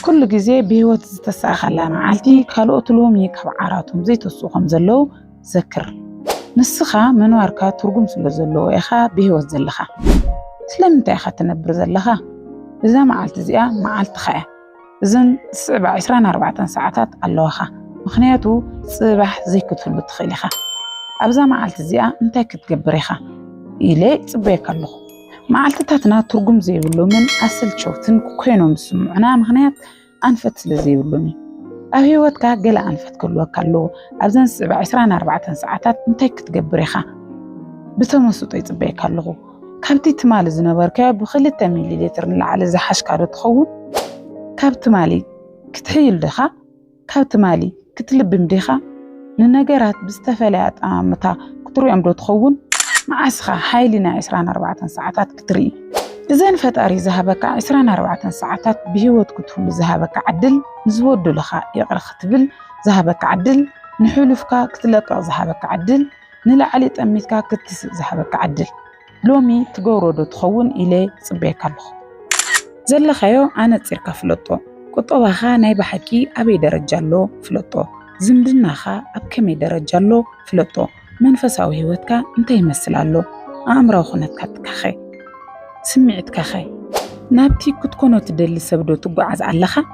كل جزء بهوت تساخلا معلتي كالوت لومي كبعاراتهم زي تسوقهم زلو ذكر نسخة من واركا ترجم سلزلو إخا بهوت زلخا سلمت إخا تنبر زلخا إذا معلت زيا معلت خا إذن 24 ساعات اللوخا مخنياتو صباح زي كتفل بتخيلخا أبزا معلت زيا انتا كتقبريخا إلي تبيك اللوخ معلتاتنا ترجم زي بلو من أصل شوتن كوينو مسمعنا مخنيات أنفت سلزي بلومي أهيوتكا قلا أنفت كله كله أبزا 24 ساعات انتا كتقبريخا بتمسو تبيك اللوخ كابتي تمالي زنباركا بخلت مليلتر نلعالي زحاش كارو تخون كابت مالي كتحيل دخا كابت مالي كتلب مديخا ننقرات بستفالات متا كترو يمدو تخون مع أسخا حايلنا 24 ساعات كتري إذن فتاري زهبك 24 ساعات بهوت كتفل زهبك عدل نزود لخا يقر ختبل زهبك عدل نحولفكا كتلقى زهبك عدل نلعالي تأميتكا كتس زهبك عدل لومي تقورو دو تخون إلي صبيك اللخ زل خيو أنا تسيركا فلطو كتوبا خا نايبا حكي أبي درجالو فلطو زمدنا خا أبكمي درجالو فلطو منفساو هيوتكا انت يمثلالو أمراو خونتكا تكاخي سمعتكا خي نابتي كتكونو تدلي سبدو تقعز علخا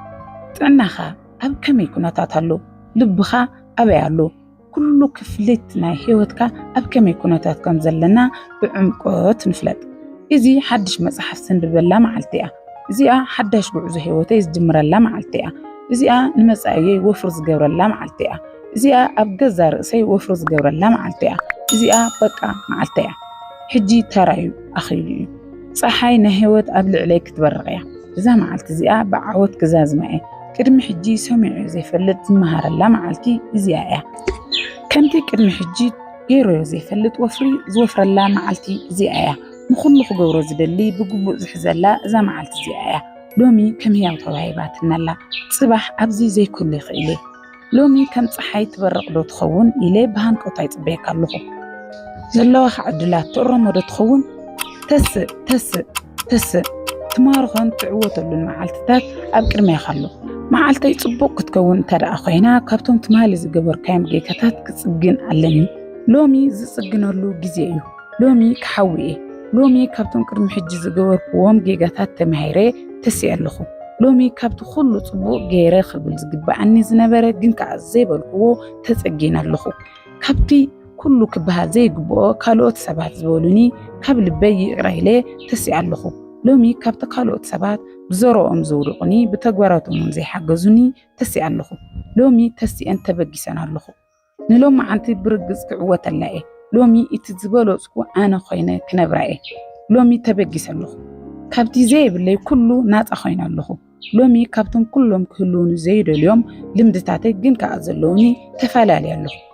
تعناخا أبكمي كونتاتالو لبخا أبيالو كل كفلتنا هيوتكا أبكمي كونتات كم زلنا بعمقات نفلت إذي حدش مصحف سنبلا معلتيا إذي حدش بعوز هيوتا يزدمر الله معلتيا إذي نمسايي وفرز جبر الله معلتيا إذي أبجزر رأسي وفرز جبر الله معلتيا إذي بقى معلتيا حجي ترايو أخيلي صحي نهيوت قبل عليك تبرغيا إذا معلت إذي بعوض كزاز معي كرم حجي سمع زي فلت مهار الله معلتي إذي كنتي كرم حجي غيرو زي فلت وفري زوفر الله معلتي إذي مخلوق جبر زدلي بجبو زحزلا إذا معلت إذي لومي كم هي وطوايبات نلا صباح أبزي زي كل خيلي لومي كم صحي تبرق لو تخون إلي بهان قطعت بيك اللخو زلوخ عدلات تقرم ودو تخون تس تمارغن تعوت المعالتات أبكر ما يخلو معالتي يصبوك تكون ترى أخوينا كابتون تمالي زقبر كايم جيكاتات كتسجن علني لومي زسجن له جزيئيو لومي كحوي لومي كابتون كرم حجي زقبر قوام جيكاتات تمهيري تسير لخو لومي كابتو خلو صبوك جيري خلبل زقب عني زنبرة جنك عزيب القوو تسجن اللخو كابتي كله كبها زي قبو كالوت سبات زبولوني كابل بيي غريلي تسير لخو لومي كابت كالوت سبات بزورو أمزورقني بتقواراتهم زي حقزوني تسير لخو لومي تسي أنت بقيسان اللخو نلوم عنتي برقز كعوة اللائي لومي اتزبالو سكو أنا خوينة كنبرائي لومي تبقيسان لخو كابتي زي باللي كله نات أخوينا اللخو لومي كابتن كلهم كلون زيد اليوم لمدتاتي جنك أزلوني تفالالي اللخو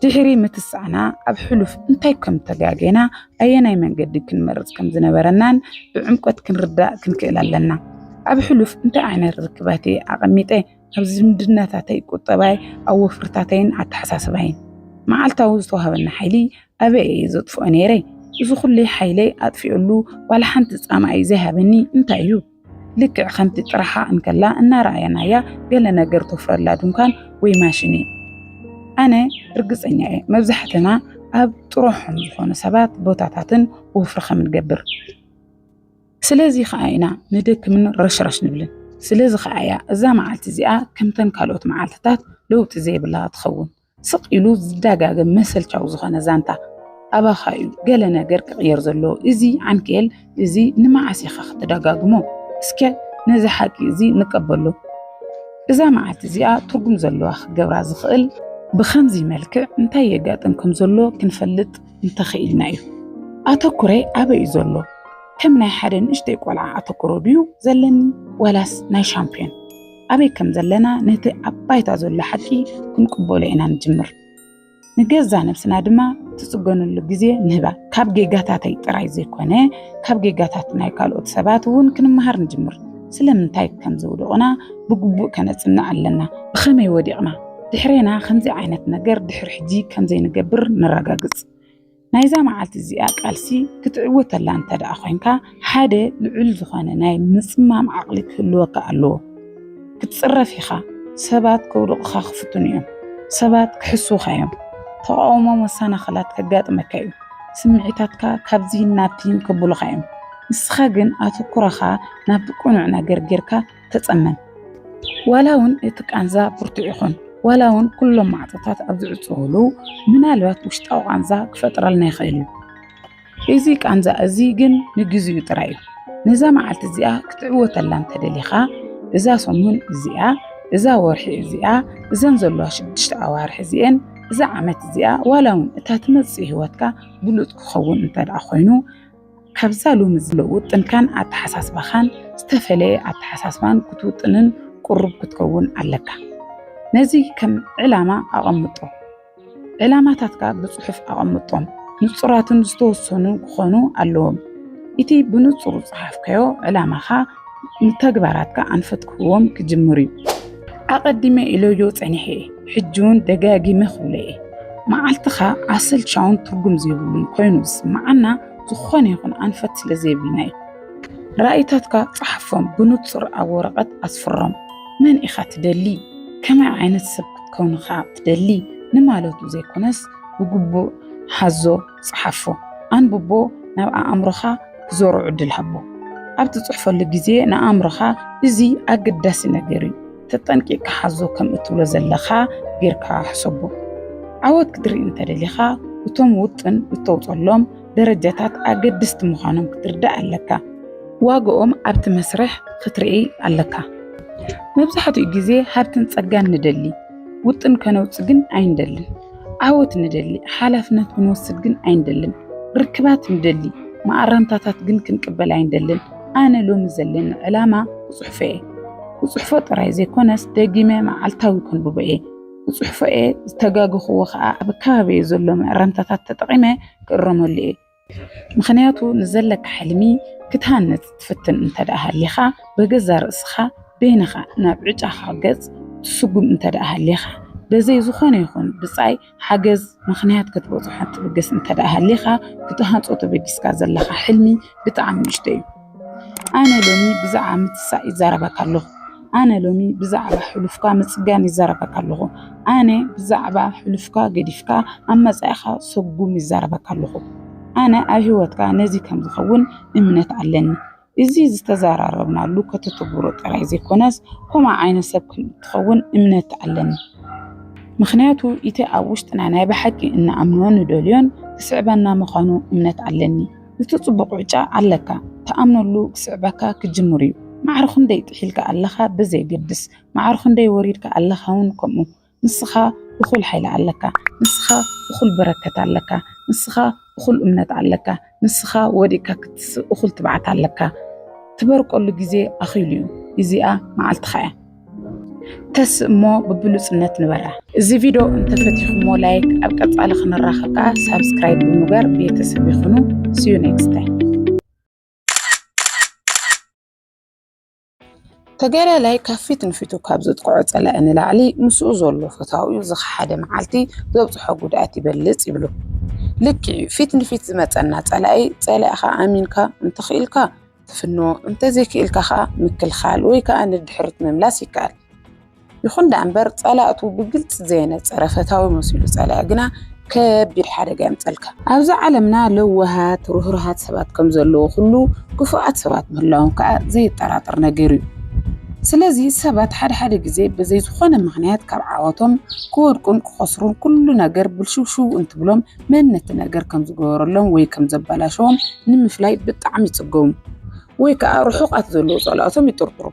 تحري متسعنا أبحلف انتاي كم تقاقينا أينا يمن قد كنمرز كم زنبرنان بعمقات كنرداء كنكئلال لنا أبحلف انتا عين الركباتي أقميتي أبزي مدناتاتي قطباي أو وفرتاتين عتحساسبين معالتا وزتوها بالنحيلي أبي يزطفو أنيري يزخل لي حيلي أطفئلو ولا حنت تسامعي ذهبني انت أيوب لك عخمتي طرحة انكلا أنا رأينايا بيلا نقرتو فرلادون كان ويماشيني أنا رقص إني مبزحتنا أب تروحهم زخون سبات بوتاتاتن وفرخة من قبر سلازي خاينا ندك من رشرش نبلن سلازي خايا إذا معالتي زيا كم تنكالوت معالتات لو تزي بالله تخون سق يلو زداقا مثل تشاو زخون زانتا أبا خايو قالنا قرق غير زلو إزي عنكيل إزي نمعاسي خخ تداقاقمو اسكا نزحاكي زي نقبلو إذا معالتي زيا ترقم زلو أخ قبرا زخيل بخمزي ملكع انتاي يقاطنكم زلو كنفلت انتخيلنا ايو أتوكري أبي زلو كم ناي حدن اشتيك ولا أتوكرو بيو زلني ولاس ناي شامبيون أبي كم زلنا نتي أبايتا زلو حكي كنقبولي إنا نجمر نجزا نفسنا دما تسقون اللو جزي نهبا كاب جيجاتاتي تراي زي كونه كاب جيجاتات ناي كالوت سباتون كنمهار نجمر سلمنتاي كم زودونا بقبو كانت سمنا لنا بخمي وديقنا دحرينا خمزي عينت نجر دحر حجي كم زي نجبر نرجاجز نايزا معالت الزياق قالسي كتعوت اللي أنت دا أخوينكا حادة لعل زخانة ناي مسمام عقلك اللوكا اللو ክትፅረፍ ኢኻ ሰባት ክውድቑኻ ክፍቱን እዮም ሰባት ክሕሱኻ እዮም ተቃውሞ መሰናኽላት ከጋጥመካ እዩ ስምዒታትካ ካብዚ ናብቲን ክብሉኻ እዮም ንስኻ ግን ኣተኩረኻ ናብ ቁኑዕ ነገር ጌርካ ተጸመም ዋላ እውን እቲ ቃንዛ ብርቱዕ ይኹን ዋላ እውን ኩሎም ማዕጦታት ኣብ ዝዕፅውሉ ምናልባት ውሽጣዊ ቃንዛ ክፈጥረልና ይኽእል እዩ እዚ ቃንዛ እዚ ግን ንግዚኡ ጥራይ እዩ ነዛ መዓልቲ እዚኣ ክትዕወተላ እንተደሊኻ እዛ ሰሙን እዚኣ እዛ ወርሒ እዚኣ እዘን ዘለዋ 6 ኣዋርሒ እዚአን እዛ ዓመት እዚኣ ዋላ እውን እታ ትመጽእ ህይወትካ ብሉጥ ክኸውን እንተደኣ ኮይኑ ካብዛ ሎሚ ዝለውጥንካን ኣተሓሳስባኻን ዝተፈለየ ኣተሓሳስባን ክትውጥንን ቁርብ ክትከውን ኣለካ ነዚ ከም ዕላማ ኣቐምጦ ዕላማታትካ ብጽሑፍ ኣቐምጦም ንጹራትን ዝተወሰኑ ክኾኑ ኣለዎም እቲ ብንጹር ጽሓፍካዮ ዕላማኻ ንተግባራትካ ኣንፈት ክህቦም ክጅምር እዩ ኣቐዲመ ኢሎዮ ጸኒሐ ሕጂውን ደጋጊመ ክብለ መዓልትኻ ኣሰልቻውን ትርጉም ዘይብሉን ኮይኑ ዝስማዓና ዝኾነ ይኹን ኣንፈት ስለ ዘይብልና እዩ ራእይታትካ ጽሓፎም ብንጹር ኣብ ወረቐት ኣስፍሮም መን ኢኻ ትደሊ ከመይ ዓይነት ሰብ ክትከውን ኢኻ ትደሊ ንማለቱ ዘይኮነስ ብግቡእ ሓዞ ጽሓፎ ኣንብቦ ናብ ኣእምሮኻ ክዞርዑ ዕድል ሃቦ ኣብ ትጽሕፈሉ ግዜ ንኣእምሮኻ እዚ ኣገዳሲ ነገር እዩ ተጠንቂቕካ ሓዞ ከም እትብሎ ዘለኻ ጌርካ ሕሰቦ ዓወት ክትርኢ እንተደሊኻ እቶም ውጥን እተውፅሎም ደረጃታት ኣገድስቲ ምዃኖም ክትርዳእ ኣለካ ዋግኦም ኣብቲ መስርሕ ክትርኢ ኣለካ መብዛሕትኡ ግዜ ሃብትን ጸጋን ንደሊ ውጥን ከነውፅእ ግን ኣይንደልን ዓወት ንደሊ ሓላፍነት ክንወስድ ግን ኣይንደልን ርክባት ንደሊ ማዕረንታታት ግን ክንቅበል ኣይንደልን ኣነ ሎሚ ዘለኒ ዕላማ ክጽሕፎ ጥራይ ዘይኮነስ ደጊመ መዓልታዊ ክንብቦ ክጽሕፎ ዝተጋግኽዎ ከዓ ኣብ ከባቢየ ዘሎ ማዕረንታታት ተጠቒመ ክእረመሉ ምኽንያቱ ንዘለካ ሕልሚ ክትሃነጽ ትፍትን እንተደኣ ሃሊኻ በገዛ ርእስኻ በይንኻ ናብ ዕጫኻ ገጽ ትስጉም እንተደኣ ሃሊኻ በዘይ ዝኾነ ይኹን ብጻይ ሓገዝ ምኽንያት ክትበጽሖ ትብገስ እንተደኣ ሃሊኻ ክትሃንጾ ተበጊስካ ዘለኻ ሕልሚ ብጣዕሚ ንእሽቶ እዩ ኣነ ሎሚ ብዛዕባ ምትሳእ ይዛረበካ ኣለኹ ኣነ ሎሚ ብዛዕባ ሕሉፍካ ምጽጋን ይዛረበካ ኣለኹ ኣነ ብዛዕባ ሕሉፍካ ገዲፍካ ኣብ መጻኢኻ ሰጉም ይዛረበካ ኣለኹ ኣነ ኣብ ህይወትካ ነዚ ከም ዝኸውን እምነት ኣለኒ እዚ ዝተዘራረብናሉ ከተተግብሮ ጥራይ ዘይኮነስ ከምኡ ዓይነት ሰብ ክትኸውን እምነት ኣለኒ ምኽንያቱ እቲ ኣብ ውሽጥና ናይ ብሓቂ እንኣምኖ ንደልዮን ክስዕበና ምዃኑ እምነት ኣለኒ ዝተጽቡቕ ዕጫ ኣለካ ተኣምነሉ ክስዕበካ ክጅምር እዩ ማዕርኹንደይ ጥሒልካ ኣለኻ ብዘይገድስ ማዕርኹንደይ ወሪድካ ኣለኻ እውን ከምኡ ንስኻ እኹል ሓይሊ ኣለካ ንስኻ እኹል በረከት ኣለካ ንስኻ እኹል እምነት ኣለካ ንስኻ ወዲካ ክትስእ እኹል ትብዓት ኣለካ ትበርቀሉ ግዜ ኣኺሉ እዩ እዚኣ መዓልትኻ እያ ተስእ እሞ ብብሉጽነት ንበራ እዚ ቪድዮ እንተፈቲኹሞ ላይክ ኣብ ቀጻሊ ክንራኸብካ ሳብስክራይብ ብምግባር ቤተሰብ ይኹኑ see you next time ተገላላይ ካፊት ንፊቱ ካብ ዝጥቅዖ ጸላእ ንላዕሊ ምስኡ ዘሎ ፈታዊኡ ዝሓደ መዓልቲ ዘብጽሖ ጉድኣት ይበልጽ ይብሉ ልክዕ ፊት ንፊት ዝመጸና ጸላኢ ጸላእኻ ኣሚንካ እንተኽኢልካ ትፍንዎ እንተዘይክኢልካ ምክልኻል ወይ ከዓ ንድሕርት ምምላስ ይከኣል ይኹን ዳእምበር ጸላእቱ ብግልጽ ዘየነጸረ ፈታዊ መሲሉ ጸላእ ግና ከቢድ ሓደጋ የምጸልካ ኣብዚ ዓለምና ለውሃት ርህሩሃት ሰባት ከም ዘለዎ ኩሉ ክፉኣት ሰባት ምህላዎም ከዓ ዘይጠራጠር ነገር እዩ ስለዚ ሰባት ሓደ ግዜ በዘይ ዝኾነ ምኽንያት ካብ ዓወቶም ክወድቁን ክኸስሩን ኩሉ ነገር ብልሽውሽው እንትብሎም መንነት ነገር ከም ዝገበረሎም ወይ ከም ዘበላሸዎም ንምፍላይ ብጣዕሚ ይጽገሙ ወይ ከዓ ርሑቃት ዘለዎ ጸላእቶም ይጥርጥሩ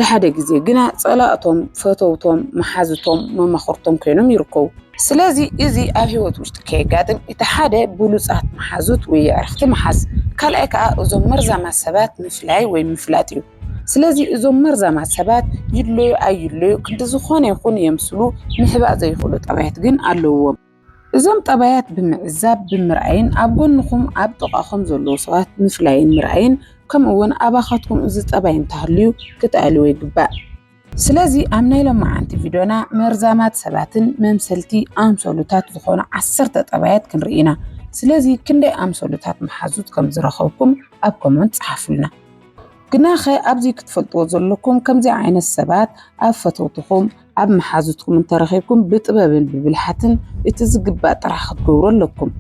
ሓደ ግዜ ግና ጸላእቶም ፈተውቶም መሓዝቶም መመኽርቶም ኮይኖም ይርከቡ ስለዚ እዚ ኣብ ህይወት ውሽጥ ከይጋጥም እቲ ሓደ ብሉጻት መሓዙት ወይ ዕርኽቲ መሓዝ ካልኣይ ከዓ እዞም መርዛማት ሰባት ምፍላይ ወይ ምፍላጥ እዩ ስለዚ እዞም መርዛማት ሰባት ይድለዩ ኣይድለዩ ክንዲ ዝኾነ ይኹን የምስሉ ምሕባእ ዘይኽእሉ ጠባያት ግን ኣለዎም እዞም ጠባያት ብምዕዛብ ብምርኣይን ኣብ ጎንኹም ኣብ ጥቓኹም ዘለዉ ሰባት ምፍላይን ምርኣይን ከምኡውን ኣባኻትኩም እዚ ጠባይ እንተሃልዩ ክትኣልዩ ይግባእ ስለዚ ኣብ ናይ ሎማዓንቲ ቪድዮና መርዛማት ሰባትን መምሰልቲ ኣምሰሉታት ዝኾኑ 10 ጠባያት ክንርኢና ስለዚ ክንደይ ኣምሰሉታት መሓዙት ከም ዝረኸብኩም ኣብ ኮመንት ጻሕፉልና ግናኸ ኣብዚ ክትፈልጥዎ ዘለኩም ከምዚ ዓይነት ሰባት ኣብ ፈተውትኩም ኣብ መሓዙትኩም እንተረኺብኩም ብጥበብን ብብልሓትን እቲ ዝግባእ ጥራሕ ክትገብሩ ኣለኩም።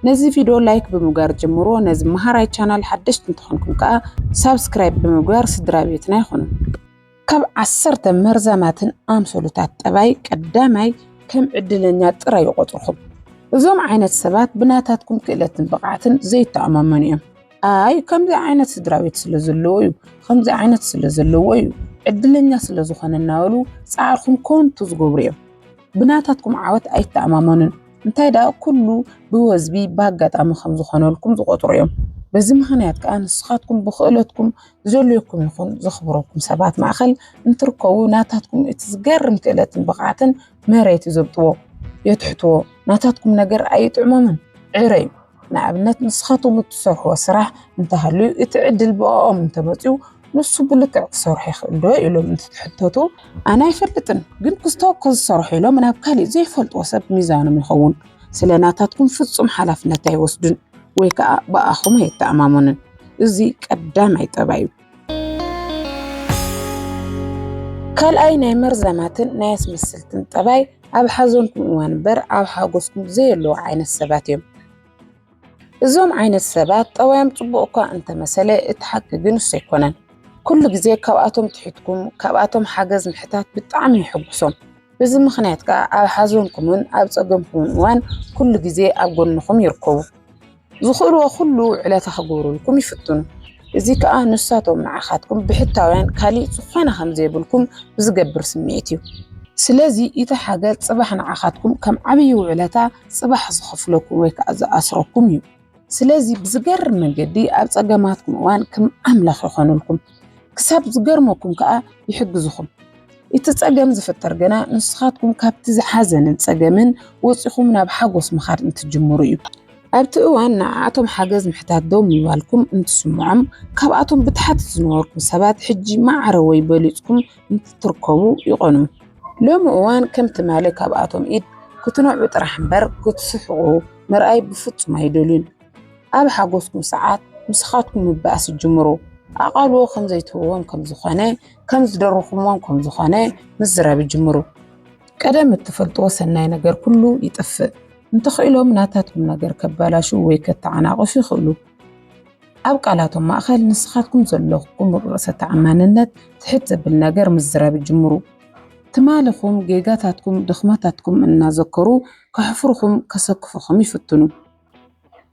ነዚ ቪድዮ ላይክ ብምግባር ጀምሮ ነዚ መሃራይ ቻናል ሓደሽቲ እንትኾንኩም ከዓ ሳብስክራይብ ብምግባር ስድራ ቤትና ይኹኑ። ካብ 10 መርዛማትን ኣምሰሉታት ጠባይ ቀዳማይ ከም ዕድለኛ ጥራይ ይቆጥርኩም። እዞም ዓይነት ሰባት ብናታትኩም ክእለትን ብቕዓትን ዘይተኣማመኑ እዮም። ኣይ ከምዚ ዓይነት ስድራ ቤት ስለ ዘለዎ እዩ ከምዚ ዓይነት ስለ ዘለዎ እዩ ዕድለኛ ስለ ዝኾነ እናበሉ ፃዕርኩም ኮንቱ ዝገብሩ እዮም። ብናታትኩም ዓወት ኣይተኣማመኑን። እንታይ ዳ ኩሉ ብወዝቢ ባጋጣሚ ከም ዝኾነልኩም ዝቆጥሩ እዮም። በዚ ምኽንያት ከዓ ንስኻትኩም ብኽእለትኩም ዘለኩም ይኹን ዘኽብረኩም ሰባት ማእኸል እንትርከቡ ናታትኩም እቲ ዝገርም ክእለትን ብቕዓትን መሬት ይዘብጥዎ የትሕትዎ። ናታትኩም ነገር ኣይጥዕሞምን ዕረዩ። ንኣብነት ንስኻትኩም እትሰርሕዎ ስራሕ እንተሃልዩ እቲ ዕድል ብኦም እንተመፅዩ ንሱ ብልክዕ ክሰርሑ ይኽእል ዶ ኢሎም እንትትሕተቱ ኣነ ኣይፈልጥን ግን ክስተወከ ዝሰርሑ ኢሎም ናብ ካሊእ ዘይፈልጥዎ ሰብ ሚዛኖም ይኸውን። ስለ ናታትኩም ፍጹም ሓላፍነት ኣይወስዱን ወይ ከዓ ብኣኹም ኣይተኣማመኑን። እዚ ቀዳማይ ጠባይ እዩ። ካልኣይ ናይ መርዛማትን ናይ ኣስመስልትን ጠባይ ኣብ ሓዘንኩም እዋን እምበር ኣብ ሓጎስኩም ዘየለዉ ዓይነት ሰባት እዮም። እዞም ዓይነት ሰባት ጠባዮም ጽቡቕ እኳ እንተመሰለ እቲ ሓቂ ግን እሱ ኣይኮነን። ኩሉ ግዜ ካብኣቶም ትሒትኩም ካብኣቶም ሓገዝ ምሕታት ብጣዕሚ ይሕጉሶም። በዚ ምኽንያት ከዓ ኣብ ሓዘንኩምን ኣብ ፀገምኩምን እዋን ኩሉ ግዜ ኣብ ጎንኹም ይርከቡ። ዝኽእልዎ ኩሉ ዕለታ ክገብሩልኩም ይፍትኑ። እዚ ከዓ ንሳቶም ንዓኻትኩም ብሕታውያን ካሊእ ዝኾነ ከም ዘይብልኩም ዝገብር ስምዒት እዩ። ስለዚ እቲ ሓገዝ ጽባሕ ንዓኻትኩም ከም ዓብዪ ውዕለታ ጽባሕ ዝኸፍለኩም ወይ ከዓ ዝኣስረኩም እዩ። ስለዚ ብዝገርም መንገዲ ኣብ ፀገማትኩም እዋን ከም ኣምላኽ ይኾኑልኩም። ክሳብ ዝገርመኩም ከዓ ይሕግዙኹም። እቲ ፀገም ዝፍጠር ገና ንስኻትኩም ካብቲ ዝሓዘንን ፀገምን ወፂኹም ናብ ሓጎስ ምኻድ እንትጅምሩ እዩ። ኣብቲ እዋን ንዓቶም ሓገዝ ምሕታት ደው ምባልኩም እንትስምዖም ካብኣቶም ብታሕቲ ዝነበርኩም ሰባት ሕጂ ማዕረ ወይ በሊፅኩም እንትትርከቡ ይቆኑ። ሎሚ እዋን ከም ትማሊ ካብኣቶም ኢድ ክትነዑ ጥራሕ እምበር ክትስሕቑ ምርኣይ ብፍጹም ኣይደልዩን። ኣብ ሓጎስኩም ሰዓት ምስኻትኩም ምባእስ ይጅምሩ። ኣቓልዎ ከም ዘይትህብዎም ከም ዝኾነ ከም ዝደርኹምዎም ከም ዝኾነ ምዝራብ ይጅምሩ። ቀደም እትፈልጥዎ ሰናይ ነገር ኩሉ ይጠፍእ። እንተኽኢሎም ናታትኩም ነገር ከበላሹ ወይ ከተዓናቕፉ ይኽእሉ። ኣብ ቃላቶም ማእኸል ንስኻትኩም ዘለኹም ርእሰ ተኣማንነት ትሕት ዘብል ነገር ምዝራብ ይጅምሩ። ትማልኹም ጌጋታትኩም ድኽመታትኩም እናዘከሩ ከሕፍርኹም ከሰክፉኹም ይፍትኑ።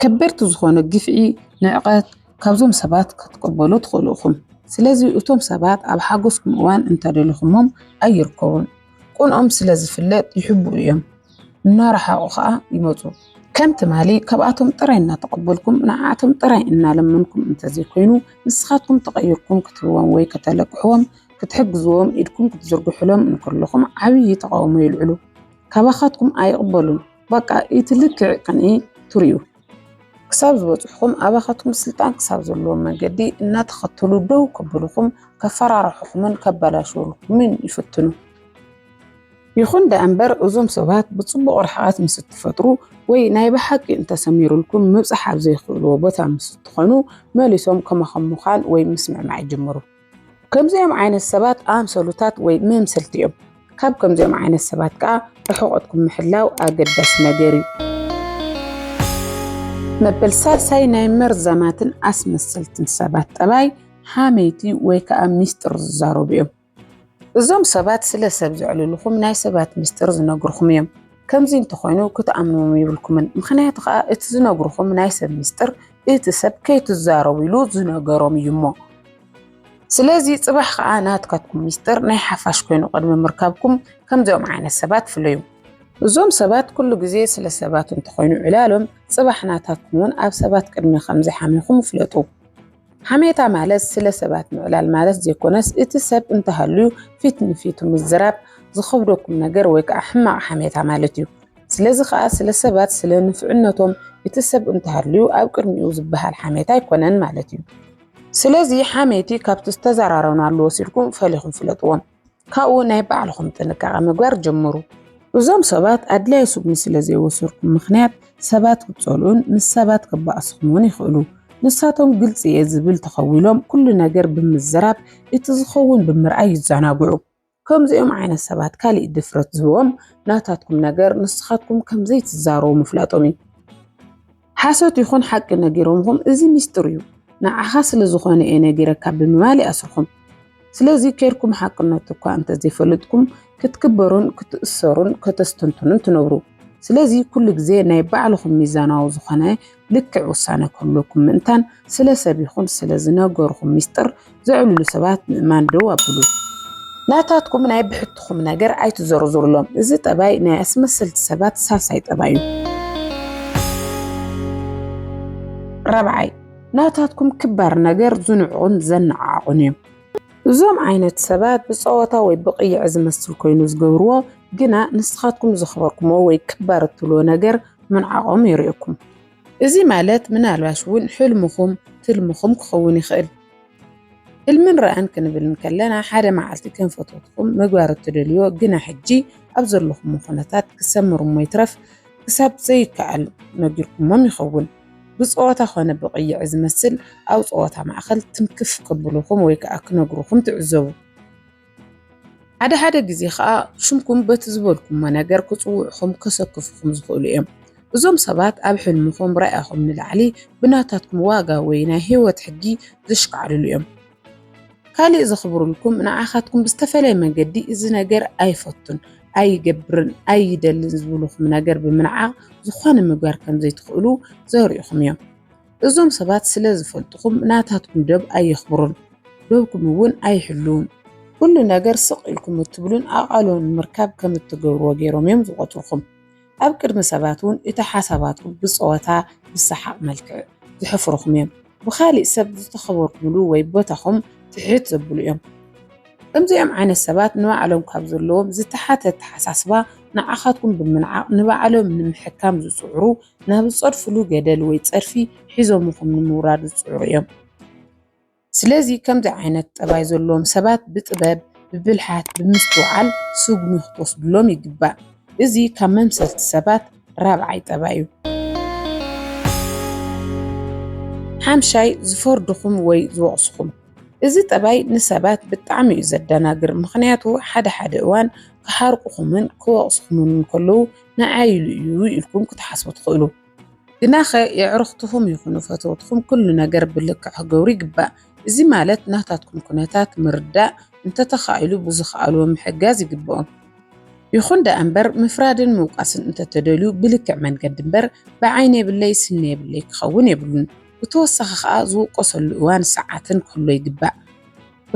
ከበድቲ ዝኾነ ግፍዒ ንዕቐት ካብዞም ሰባት ክትቀበሉ ትኽእሉ ኢኹም። ስለዚ እቶም ሰባት ኣብ ሓጎስኩም እዋን እንተደሊኹሞም ኣይርከቡን። ቁንኦም ስለ ዝፍለጥ ይሕብኡ እዮም። እናረሓቑ ከዓ ይመፁ። ከም ትማሊ ካብኣቶም ጥራይ እናተቐበልኩም ንዓቶም ጥራይ እናለመንኩም እንተዘይኮይኑ ንስኻትኩም ተቐይርኩም ክትህብዎም ወይ ከተለቅሕዎም ክትሕግዝዎም ኢድኩም ክትዝርግሕሎም እንከለኹም ዓብዪ ተቃውሞ ይልዕሉ። ካባኻትኩም ኣይቕበሉን። በቃ እቲ ልክዕ ቅንኢ ትርዩ። ክሳብ ዝበፅሑኩም ኣባኻትኩም ስልጣን ክሳብ ዘለዎም መንገዲ እናተኸተሉ ደው ከብልኩም ከፈራርሑኩምን ከበላሽውልኩምን ይፍትኑ። ይኹን ደኣምበር እዞም ሰባት ብፅቡቕ ርሕቐት ምስ እትፈጥሩ ወይ ናይ ብሓቂ እንተሰሚሩልኩም ምብፃሕ ኣብ ዘይኽእልዎ ቦታ ምስ እትኾኑ መሊሶም ከመኸምኻን ወይ ምስምዕማዕ ይጅምሩ። ከምዚኦም ዓይነት ሰባት ኣምሰሉታት ወይ መምሰልቲ እዮም። ካብ ከምዚኦም ዓይነት ሰባት ከዓ ርሕቐትኩም ምሕላው ኣገዳሲ ነገር እዩ። መበል ሳልሳይ ናይ መርዛማትን ኣስመሰልትን ሰባት ጠባይ ሓመይቲ ወይ ከዓ ሚስጥር ዝዛረቡ እዮም። እዞም ሰባት ስለ ሰብ ዝዕልልኩም ናይ ሰባት ሚስጥር ዝነግርኩም እዮም። ከምዚ እንተኾይኑ ክትኣምንዎም ይብልኩምን። ምክንያቱ ከዓ እቲ ዝነግርኩም ናይ ሰብ ሚስጥር እቲ ሰብ ከይትዛረቡ ኢሉ ዝነገሮም እዩ እሞ። ስለዚ ጽባሕ ከዓ ናትካትኩም ሚስጥር ናይ ሓፋሽ ኮይኑ ቅድሚ ምርካብኩም ከምዚኦም ዓይነት ሰባት ፍለዩ። እዞም ሰባት ኩሉ ግዜ ስለ ሰባት እንተኾይኑ ዕላሎም ጽባሕ ናታትኩምን ኣብ ሰባት ቅድሚ ከምዚ ሓሚኹም ፍለጡ። ሓሜታ ማለት ስለ ሰባት ምዕላል ማለት ዘይኮነስ እቲ ሰብ እንተሃልዩ ፊት ንፊቱ ምዝራብ ዝኸብደኩም ነገር ወይ ከዓ ሕማቕ ሓሜታ ማለት እዩ። ስለዚ ከዓ ስለ ሰባት ስለ ንፍዕነቶም እቲ ሰብ እንተሃልዩ ኣብ ቅድሚኡ ዝበሃል ሓሜታ ኣይኮነን ማለት እዩ። ስለዚ ሓሜቲ ካብቲ ዝተዘራረብናሉ ወሲድኩም ፈሊኹም ፍለጥዎም። ካብኡ ናይ ባዕልኹም ጥንቃቐ ምግባር ጀምሩ። እዞም ሰባት ኣድላይ ስጉም ስለ ዘይወሰድኩም ምክንያት ሰባት ክፀልኡን ምስ ሰባት ክባእስኹምን ይኽእሉ። ንሳቶም ግልጽ እየ ዝብል ተኸዊሎም ኩሉ ነገር ብምዝራብ እቲ ዝኸውን ብምርኣይ ይዘናግዑ። ከምዚኦም ዓይነት ሰባት ካልእ ድፍረት ዝህቦም ናታትኩም ነገር ንስኻትኩም ከምዘይ ትዛረቡ ምፍላጦም እዩ። ሓሶት ይኹን ሓቂ ነጊሮምኩም እዚ ሚስጥር እዩ። ንዓኻ ስለ ዝኾነ እየ ነጊረካ ብምባል ይኣስርኩም። ስለዚ ከይርኩም ሓቅነት እኳ እንተዘይፈለጥኩም ክትክበሩን ክትእሰሩን ከተስተንትኑን ትነብሩ። ስለዚ ኩሉ ግዜ ናይ ባዕልኩም ሚዛናዊ ዝኾነ ልክዕ ውሳነ ክህልወኩም ምእንታን ስለ ሰብ ይኹን ስለ ዝነገርኩም ሚስጥር ዘዕልሉ ሰባት ምእማን ደው ኣብሉ። ናታትኩም ናይ ብሕትኩም ነገር ኣይትዘርዝሩሎም። እዚ ጠባይ ናይ ኣስመሰልቲ ሰባት ሳልሳይ ጠባይ እዩ። ራብዓይ ናታትኩም ክባር ነገር ዝንዕቑን ዘነዓቑን እዮም። እዞም ዓይነት ሰባት ብፀወታ ወይ ብቕይዕ ዝመስል ኮይኑ ዝገብርዎ ግና ንስኻትኩም ዘኽበርኩሞ ወይ ክባር እትብልዎ ነገር ምንዓቖም ይርአኩም። እዚ ማለት ምናልባሽ እውን ሕልምኹም ትልምኹም ክኸውን ይኽእል። ሕልምን ረአን ክንብል ከለና ሓደ መዓልቲ ከም ፈተውትኩም ምግባር እትደልዮ ግና ሕጂ ኣብ ዘለኹም ኩነታት ክሰምርሞ ይትረፍ ክሳብ ዘይከኣል ነጊርኩሞም ይኸውን። ብፀወታ ኾነ ብቕይዕ ዝመስል ኣብ ፀወታ ማእኸል ትምክፍ ክብልኹም ወይ ከዓ ክነግሩኹም ትዕዘቡ። ሓደ ግዜ ከዓ ሽምኩም በቲ ዝበልኩሞ ነገር ክፅውዕኹም ከሰክፉኹም ዝኽእሉ እዮም። እዞም ሰባት ኣብ ሕልምኹም ረኣኹም ንላዕሊ ብናታትኩም ዋጋ ወይ ናይ ህይወት ሕጊ ዘሽከዓልሉ እዮም። ካልእ ዘኽብሩልኩም ንዓኻትኩም ብዝተፈለየ መንገዲ እዚ ነገር ኣይፈቱን ኣይገብርን ኣይደልን ዝብልኹም ነገር ብምንዓቕ ዝኾነ ምግባር ከም ዘይትኽእሉ ዘርእኹም እዮም። እዞም ሰባት ስለ ዝፈልጥኹም ናታትኩም ደብ ኣይኽብሩን፣ ደብኩም እውን ኣይሕልውን። ኩሉ ነገር ስቕ ኢልኩም እትብሉን ኣቓሎም ምርካብ ከም እትገብርዎ ገይሮም እዮም ዝቆጥሩኹም። ኣብ ቅድሚ ሰባት እውን እቲ ሓሳባትኩም ብፀወታ ብሰሓቕ መልክዕ ዝሕፍሩኹም እዮም። ብኻሊእ ሰብ ዝተኸበርኩምሉ ወይ ቦታኹም ትሕት ዘብሉ እዮም። ከምዚኦም ዓይነት ሰባት ንባዕሎም ካብ ዘለዎም ዝተሓተተ ሓሳስባ ንዓኻትኩም ብምንዓቕ ንባዕሎም ንምሕካም ዝፅዕሩ ናብ ዝፀድፍሉ ገደል ወይ ፀድፊ ሒዞምኹም ንምውራድ ዝፅዕሩ እዮም። ስለዚ ከምዚ ዓይነት ጠባይ ዘለዎም ሰባት ብጥበብ ብብልሓት ብምስትውዓል ስጉሚ ክትወስድሎም ይግባእ። እዚ ካብ መምሰልቲ ሰባት ራብዓይ ጠባይ እዩ። ሓምሻይ ዝፈርድኹም ወይ ዝወቕስኹም። እዚ ጠባይ ንሰባት ብጣዕሚ እዩ ዘደናግር። ምክንያቱ ሓደ እዋን ክሓርቁኹምን ክወቕስኹምን ከለዉ ንዓይሉ እዩ ኢልኩም ክትሓስቡ ትኽእሉ። ግናኸ የዕርኽትኹም ይኹኑ ፈተውትኹም ኩሉ ነገር ብልክዕ ክገብሩ ይግባእ። እዚ ማለት ናታትኩም ኩነታት ምርዳእ እንተተኻኢሉ ብዝኽኣልዎ ምሕጋዝ ይግብኦም። ይኹን ደኣ እምበር ምፍራድን ምውቃስን እንተተደልዩ ብልክዕ መንገዲ እምበር ብዓይነ የብለይ ስኒ የብለይ ክኸውን የብሉን። ብተወሳኺ ከዓ ዝውቀሰሉ እዋን ሰዓትን ክህሉ ይግባእ።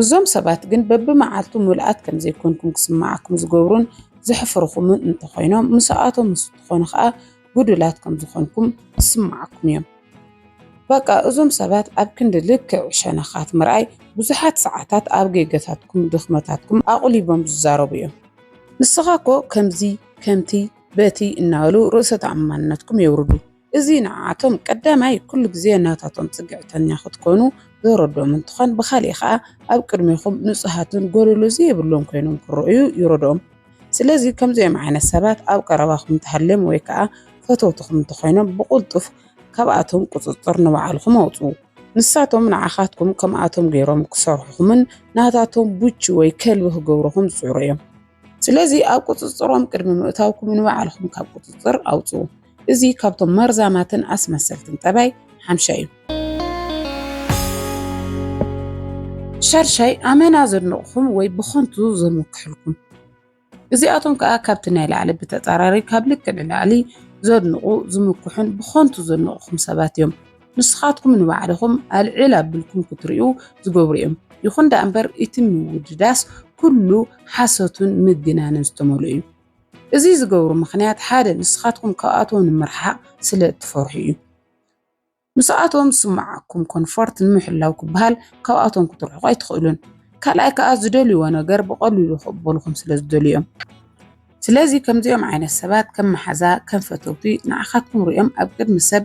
እዞም ሰባት ግን በብመዓልቱ ሙልኣት ከም ዘይኮንኩም ክስማዓኩም ዝገብሩን ዘሕፍርኹምን እንተኾይኖም ምስኣቶም ምስ ትኾኑ ከዓ ጉዱላት ከም ዝኾንኩም ዝስማዓኩም እዮም። በቃ እዞም ሰባት ኣብ ክንዲ ልክዕ ሸነኻት ምርኣይ ብዙሓት ሰዓታት ኣብ ጌጋታትኩም ድኽመታትኩም ኣቑሊቦም ዝዛረቡ እዮም። ንስኻኮ ከምዚ ከምቲ በቲ እናበሉ ርእሰ ተኣማንነትኩም የውርዱ። እዚ ንዓቶም ቀዳማይ ኩሉ ግዜ ናታቶም ፅግዕተኛ ክትኮኑ ዘረድኦም እንትኾን ብኻሊእ ከዓ ኣብ ቅድሚኹም ንጹሃትን ጎደሎ ዘይብሎም ኮይኖም ክረኣዩ ይረድኦም። ስለዚ ከምዚኦም ዓይነት ሰባት ኣብ ቀረባኹም እንተሃልዮም ወይ ከዓ ፈተውትኹም እንተኾይኖም ብቁልጡፍ ካብኣቶም ቁፅፅር ንባዕልኩም ኣውፅኡ። ንሳቶም ንዓኻትኩም ከምኣቶም ገይሮም ክሰርሑኹምን ናታቶም ቡቺ ወይ ከልቢ ክገብሩኹም ዝፅዕሩ እዮም። ስለዚ ኣብ ቁፅፅሮም ቅድሚ ምእታውኩም ንባዕልኩም ካብ ቁፅፅር ኣውፅኡ። እዚ ካብቶም መርዛማትን ኣስመሰልትን ጠባይ ሓምሻይ እዩ። ሻርሻይ ኣመና ዘድንቕኹም ወይ ብኾንቱ ዘመክሕልኩም። እዚኣቶም ከዓ ካብቲ ናይ ላዕሊ ብተፃራሪ ካብ ልክዕ ንላዕሊ ዘድንቑ ዝምክሑን ብኾንቱ ዘድንቕኹም ሰባት እዮም። ንስኻትኩም ንባዕልኹም ኣልዒል ኣቢልኩም ክትሪኡ ዝገብሩ እዮም። ይኹን ደኣ እምበር እቲ ምውድዳስ ኩሉ ሓሶትን ምግናንን ዝተመልኡ እዩ። እዚ ዝገብሩ ምክንያት ሓደ ንስኻትኩም ካብኣቶም ንምርሓቕ ስለ እትፈርሑ እዩ። ምስኣቶም ዝስማዓኩም ኮንፈርት ንምሕላው ክበሃል ካብኣቶም ክትርሕቑ ኣይትኽእሉን። ካልኣይ ከዓ ዝደልይዎ ነገር ብቐሊሉ ክቕበልኩም ስለ ዝደልዩ እዮም። ስለዚ ከምዚኦም ዓይነት ሰባት ከም መሓዛ ከም ፈተውቲ ንዓኻትኩም ሪኦም ኣብ ቅድሚ ሰብ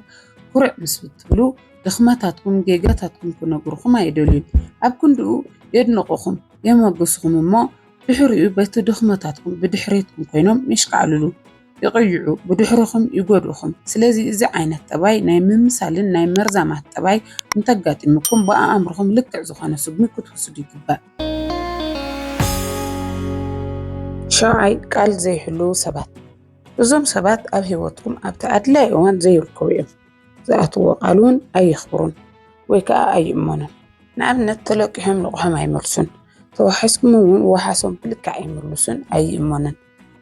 ኩርዕ ምስ ብትብሉ ድኽመታትኩም ጌጋታትኩም ክነግሩኹም ኣይደልዩን። ኣብ ክንድኡ የድንቑኹም የመግሱኹም እሞ ድሕሪኡ በቲ ድኽመታትኩም ብድሕሪትኩም ኮይኖም ይሽቃዕልሉ። يقيعوا بدحرهم يقودوهم سلازي إذا عينة تباي ناي ممثالين ناي مرزامات تباي انتقات إنكم بقى أمرهم لك عزوخانة سبمي كتوسدو يقبا شاعي قال زي حلو سبات بزوم سبات أب هيوتكم أب تعدلا وان زي الكوية زاتوا قالون أي يخبرون ويكا أي إمونا نعم نتلقهم لقهم أي مرسون توحسكم وحاسون بلك أي مرسون أي إمونا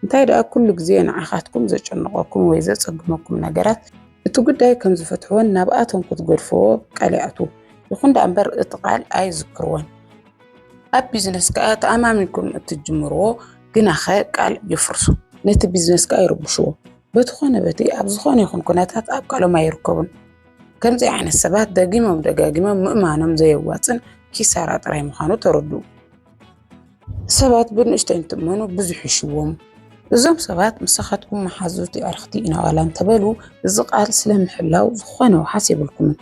انتاي دا كل جزين عخاتكم زي جنقوكم ويزا تصقمكم نقرات اتو قداي كم زفتحوان نابقاتهم كتقرفوا قالياتو يخون دا أنبر اتقال أي ذكروان أب بيزنس كاات أمامكم التجمروا قنا خير قال يفرسوا نت بيزنس كاي ربشوا بتخونه بتي أبزخوني يخون كناتات أب قالوا ما يركبون كم زي عن السبات دقيمهم دقاقيمهم مؤمانهم زي واتن كي سارات راي مخانو تردو سبات بنشتين تمنو بزح يشوهم بزوم سبات مسخاتكم محازوتي أرختي إنا غالان تبالو الزقال سلام حلاو زخوانو حاسب لكم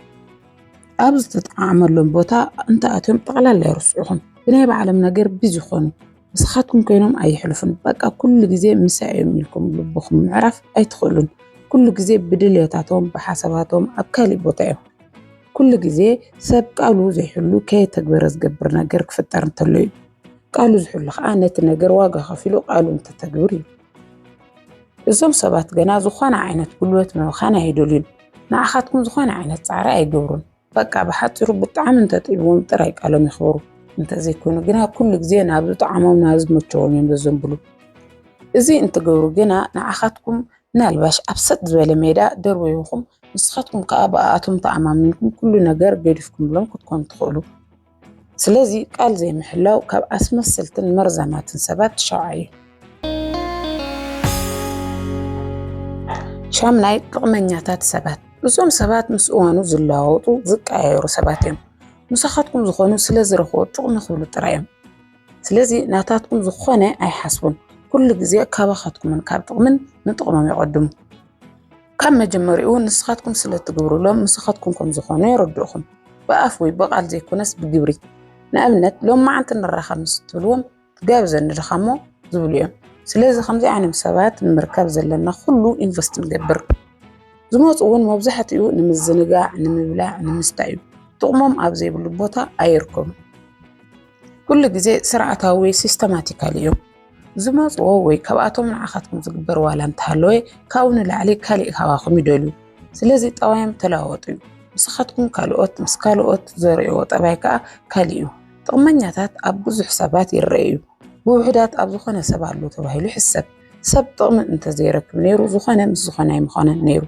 أبز تتعامل لهم بوتا أنت أتهم تغلال يرسعهم بناي بعلم نقر بزخونو مسخاتكم كينهم أي حلفن بقى كل جزء مساعي لكم لبخم معرف أي تخلون كل جزء بدلياتهم بحساباتهم أبكالي بوتاهم كل جزء سب قالوا زي حلو كي تكبر زقبر نقر كفتر انتلوي قالوا زي حلو خانة نقر واقع خفيلو قالوا انت تكبري الزوم سبات جنا زخانة عينة قلوة من وخانة هيدولين ناخاتكم زخانة عينة سعراء يقورون بقى بحط رب الطعام انت تقبون تراي قالوا يخبروا انت زي كونوا جنا كل جزء نابلو طعامهم نازم تشومين بالزنبلو إزي انت قورو جنا ناخاتكم نالباش أبسط زوالي ميدا درويوكم نسخاتكم كأباءاتهم طعما منكم كل نجار قريفكم لهم كتكون تخولوا سلازي قال زي محلاو كاب أسمى السلطن مرزمات سبات شععي شامناي طغمانياتات سبات بزوم سبات مسؤوانو زلاوطو زق عيرو سباتهم نسخاتكم زخونو سلازي رخو طغم خولو ترايم سلازي ناتاتكم زخونة أي حسبون كل جزء كابخاتكم من كاب طغمن نطغمم يقدموا كم مجمريون نسخاتكم سلة تقبروا لهم نسخاتكم كم زخونة يردوهم بقفوي بقال زي كونس بجبري نأمنت لهم ما عندنا الرخام ستولهم تجاوز الرخامو زبليهم سلازي خمسة يعني مسابات المركب زلنا خلو إنفست نجبر زموت أول مبزحة يو نمزنجاع نمبلع نمستعيو طقمهم أبزي بالبوطة أيركم كل جزء سرعتها وي سيستماتيكاليو زموت ووي كباتهم من عخاتكم زقبر ولا انتهلوي كاون اللي كالي هواخم يدولو سلازي طوايم تلاوطيو مسخاتكم كالوت مسكالوت زريو طبايكا كاليو طقمنياتات أبوزو حسابات يرأيو بوحدات أبزخانة سبالو تباهيلو حساب سب طقم انت زيرك نيرو زخانة مس زخانة يمخانة نيرو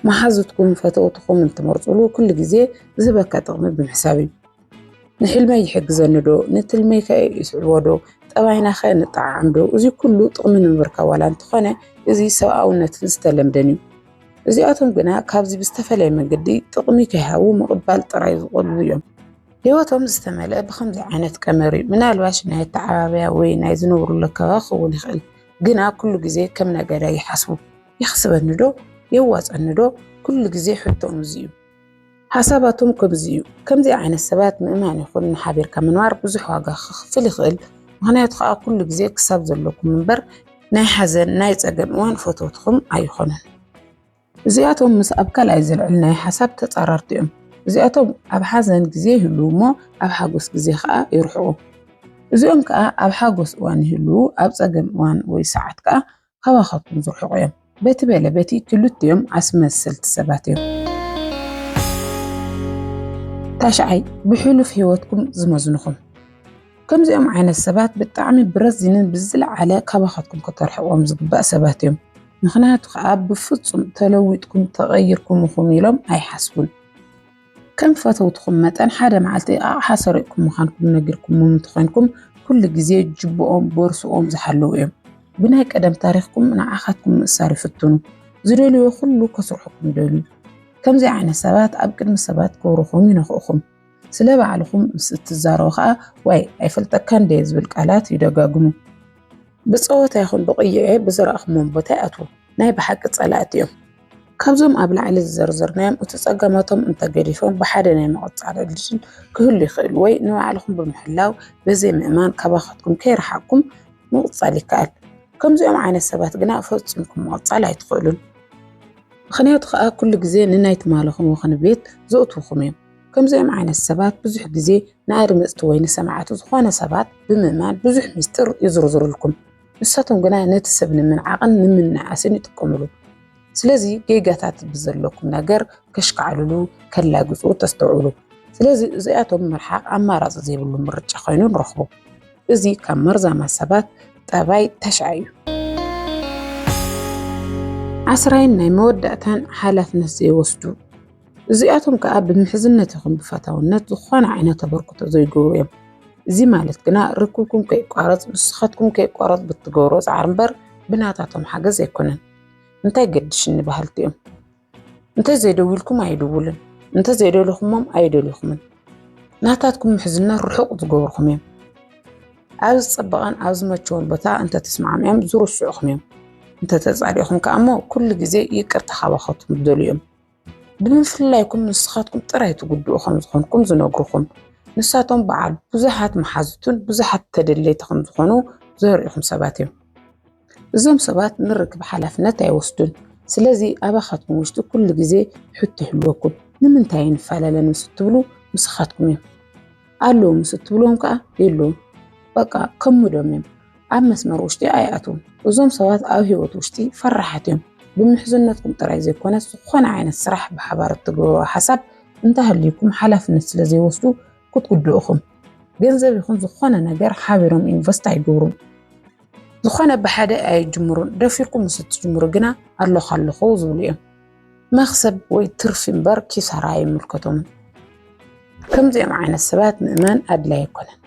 محازتكم فتوتكم انت مرسولو كل جزء زبكا طقم بمحسابي نحل ما يحق زندو نتل ما يسعودو طبعاً خير نطعمدو وزي كله طقمن مركا ولا انتخانة زي سواء نتلستلم دنيو زي أتم جنا كابزي بستفلي من جدي طقمي كهاو مقبل طرايز قلبيهم هواتهم استملأ بخمس عينات كاميري من الواش نهاية تعابيا وين يزنور لك واخو ونخل جنا كل جزء كم نجارة يحسبوا يحسب الندو يواز الندو كل جزء حتى أمزيو حساباتهم كم زي عين السبات مئمان يخون محابير كمنوار بزح واقع خفل خل وهنا يتخاء كل جزء كساب زلوكم من بر ناي حزن ناي تقن وان فوتوتكم أي خونن زياتهم مس أبكال عزل علنا حساب تتقررتهم زياتهم أب حزن جزء هلومو أب حاجوس جزء خاء يروحوا زيهم كا أب حاجوس وان هلو أب تقن وان ويساعد كا خواخطكم زرحوا بيت بيلا بيتي كلتهم عسم السلت سباتهم تاشعي بحلو في هواتكم زمزنكم كم زيهم عين السبات بالطعم برزين بالزلع على كباخاتكم كترحوا ومزقباء سباتهم نخنات خاب بفتصم تلويتكم تغيركم وخميلهم أي حسبون كم فتوتكم متان حدا معلتي حسرقكم مخانكم نقركم ومنتخينكم كل جزية جبوهم بورسوهم زحلوهم بناي قدم تاريخكم من عخاتكم صارفتونو زريلو يخلو كسرحكم دولو كم زي عين السبات أبكر من السبات كورخهم ينخوخم سلابة علىكم ستزاروخا واي أيفلتك كان ديز بالكالات يدقاقمو بصوت ياخون بقية بزرأخمون بتاعتو ناي بحق تصالاتيهم كابزوم قبل على الزرزر نايم وتساقماتهم انت قريفون بحادة نايم قطع على الجن كهل يخيل واي نوع عليكم بمحلاو بزي مئمان كباختكم كي رحاكم نقطع لكال ከምዚኦም ዓይነት ሰባት ግና ፈጽምኩም መቕጻል ኣይትኽእሉን። ምኽንያቱ ከዓ ኩሉ ግዜ ንናይ ትማለኹም ወኽን ቤት ዘእትውኹም እዮም። ከምዚኦም ዓይነት ሰባት ብዙሕ ግዜ ንኣድመፅቲ ወይ ንሰማዕቲ ዝኾነ ሰባት ብምእማን ብዙሕ ሚስጥር ይዝርዝሩልኩም። ንሳቶም ግና ነቲ ሰብ ንምንዓቕን ንምንዓስን ይጥቀምሉ። ስለዚ ጌጋታት ብዘለኩም ነገር ከሽከዓልሉ ከላግፁ ተስተውዕሉ። ስለዚ እዚኣቶም ምርሓቕ ኣማራፂ ዘይብሉ ምርጫ ኮይኑ ንረኽቦ። እዚ ካብ መርዛማ ሰባት ጠባይ ተሽዓ እዩ። 10 ናይ መወዳእታን ሓላፍነት ዘይወስዱ እዚኣቶም ከዓ ብምሕዝነት ይኹን ብፈታውነት ዝኾነ ዓይነት ተበርክቶ ዘይገብሩ እዮም። እዚ ማለት ግና ርክብኩም ከይቋረፅ ንስኻትኩም ከይቋረፅ ብትገብሮ ፃዕር እምበር ብናታቶም ሓገዝ ኣይኮነን። እንታይ ገድሽኒ ባህልቲ እዮም። እንታይ ዘይደውልኩም ኣይድውልን፣ እንታይ ዘይደልኹሞም ኣይደልኹምን። ናታትኩም ምሕዝና ርሑቕ ዝገብርኹም እዮም። ኣብ ዝፀበቐን ኣብ ዝመቸወን ቦታ እንተተስማዕምኦም ዝርስዑኹም እዮም። እንተተፃዲኹም ከዓ እሞ ኩሉ ግዜ ይቅርታ ካባኸትኩም ዝደልዩ እዮም። ብምፍላይኩም ንስኻትኩም ጥራይ ትጉድኡ ከም ዝኾንኩም ዝነግሩኹም። ንሳቶም በዓል ብዙሓት መሓዝቱን ብዙሓት ተደለይቲ ከም ዝኾኑ ዘርእኹም ሰባት እዮም። እዞም ሰባት ንርክብ ሓላፍነት ኣይወስዱን። ስለዚ ኣባኻትኩም ውሽጢ ኩሉ ግዜ ሕቶ ይህልወኩም። ንምንታይ ንፈላለን ምስ እትብሉ ምስኻትኩም እዮም። ኣለዉ ምስ እትብልዎም ከዓ የለዎም። በቃ ከሙዶም እዮም። ኣብ መስመር ውሽጢ ኣይኣትውን። እዞም ሰባት ኣብ ሂወት ውሽጢ ፈራሓት እዮም። ብምሕዝነትኩም ጥራይ ዘይኮነስ ዝኾነ ዓይነት ስራሕ ብሓባር እትገብሩ ሓሳብ እንተሃልይኩም ሓላፍነት ስለ ዘይወስዱ ክትጉድኡኹም። ገንዘብ ይኹን ዝኾነ ነገር ሓቢሮም ኢንቨስት ኣይገብሩን። ዝኾነ ብሓደ ኣይጅምሩን። ደፊርኩም ምስ እትጅምሩ ግና ኣለኹ ኣለኹ ዝብሉ እዮም። መክሰብ ወይ ትርፊ እምበር ኪሳራ ይምልከቶምን። ከምዚኦም ዓይነት ሰባት ምእመን ኣድላይ ኣይኮነን።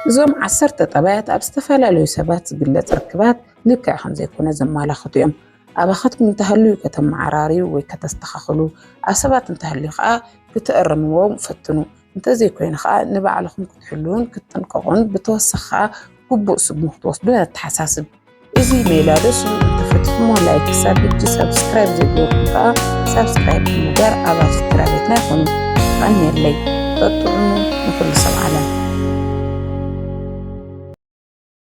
እዞም 10 ጠባያት ኣብ ዝተፈላለዩ ሰባት ዝግለጽ ርክባት ልክዕ ከም ዘይኮነ ዘመላኽቱ እዮም። ኣባኻትኩም እንተሃልዩ ከተመዓራርዩ ወይ ከተስተኻኽሉ፣ ኣብ ሰባት እንተሃልዩ ከዓ ክትእርምዎም ፈትኑ። እንተዘይኮይኑ ከዓ ንባዕልኹም ክትሕልውን ክትጥንቀቑን ብተወሳኺ ከዓ ግቡእ ስሙ ክትወስዱ ነተሓሳስብ። እዚ ሜላዶስ እንተፈትኩሞ ላይክ ክሳብ ሕጂ ሰብስክራይብ ዘይገበርኩም ከዓ ሰብስክራይብ ብምግባር ኣባል ስድራ ቤትና ይኹኑ። ቀኒየለይ በጥዑሙ ንኩሉ ሰብ ዓለም